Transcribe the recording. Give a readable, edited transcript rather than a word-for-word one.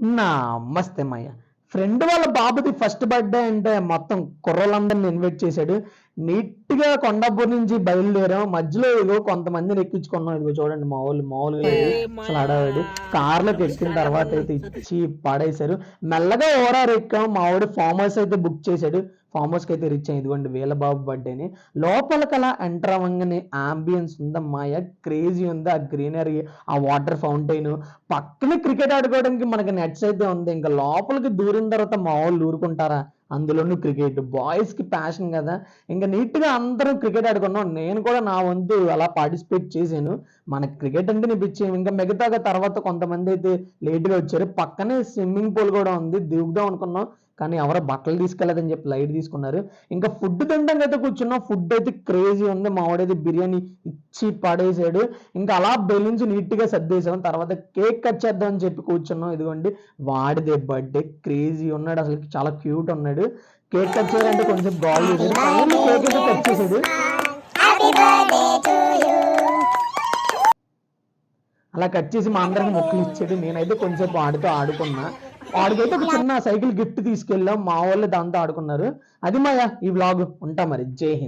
నమస్తే మాయ. ఫ్రెండ్ వాళ్ళ బాబుది ఫస్ట్ బర్త్డే అంటే మొత్తం కుర్రోళ్ళందరిని ఇన్వైట్ చేశాడు. నీట్‌గా కొండాపూర్ నుంచి బయలుదేరాం. మధ్యలో ఇదిగో కొంతమందిని ఎక్కించుకున్నాం. ఇదిగో చూడండి మామూలుగా లేదు. అసలు హడావిడి. కార్‌లోకి ఎక్కిన తర్వాత అయితే ఇచ్చి పడేశారు. మెల్లగా ఓఆర్ఆర్ ఎక్కాం. మా వాడు ఫార్మ్ హౌస్ అయితే బుక్ చేశాడు. ఫార్మ్ హౌస్‌కి అయితే రీచ్ అయ్యాం. ఇదిగోండి వీళ్ళ బాబు బర్త్డేని. లోపలికలా ఎంటర్ అవ్వంగానే యాంబియన్స్ ఉందమ్మాయ. క్రేజీ ఉంది. ఆ గ్రీనరీ, ఆ వాటర్ ఫౌంటైన్, పక్కనే క్రికెట్ ఆడుకోవడానికి మనకి నెట్స్ అయితే ఉంది. ఇంకా లోపలికి దూరిన తర్వాత మా వాళ్ళు ఊరుకుంటారా? అందులోనూ క్రికెట్ బాయ్స్ కి ప్యాషన్ కదా. ఇంకా నీట్ గా అందరం క్రికెట్ ఆడుకున్నాం. నేను కూడా నా వంతు అలా పార్టిసిపేట్ చేశాను. మనకి క్రికెట్ అంటే నిపించాం. ఇంకా మిగతాగా తర్వాత కొంతమంది అయితే లేట్ గా వచ్చారు. పక్కనే స్విమ్మింగ్ పూల్ కూడా ఉంది. దిగుదాం అనుకున్నాం కానీ ఎవరో బట్టలు తీసుకెళ్ళదని చెప్పి లైట్ తీసుకున్నారు. ఇంకా ఫుడ్ తినడానికి అయితే కూర్చున్నాం. ఫుడ్ అయితే క్రేజీ ఉంది. మా వాడైతే బిర్యానీ ఇచ్చి పడేసాడు. ఇంకా అలా బెలూన్స్ నీట్ గా సర్దేశాం. తర్వాత కేక్ కట్ చేద్దాం అని చెప్పి కూర్చున్నాం. ఇదిగోండి వాడిదే బర్త్డే. క్రేజీ ఉన్నాడు, అసలు చాలా క్యూట్ ఉన్నాడు. కేక్ కట్ చేయాలంటే కొంచెం గోల్ చేశాడు. ఫైనల్ కేక్ అయితే కట్ చేశాడు. అలా కట్ చేసి మా అందరికి మొక్కలు ఇచ్చాడు. నేనైతే కొంచెం వాడితో ఆడుకున్నా. వాడికైతే ఒక చిన్న సైకిల్ గిఫ్ట్ తీసుకెళ్ళాం. మా వాళ్ళు దాంతో ఆడుకున్నారు. అది మాయా ఈ వ్లాగ్. ఉంటా మరి. జై హింద్.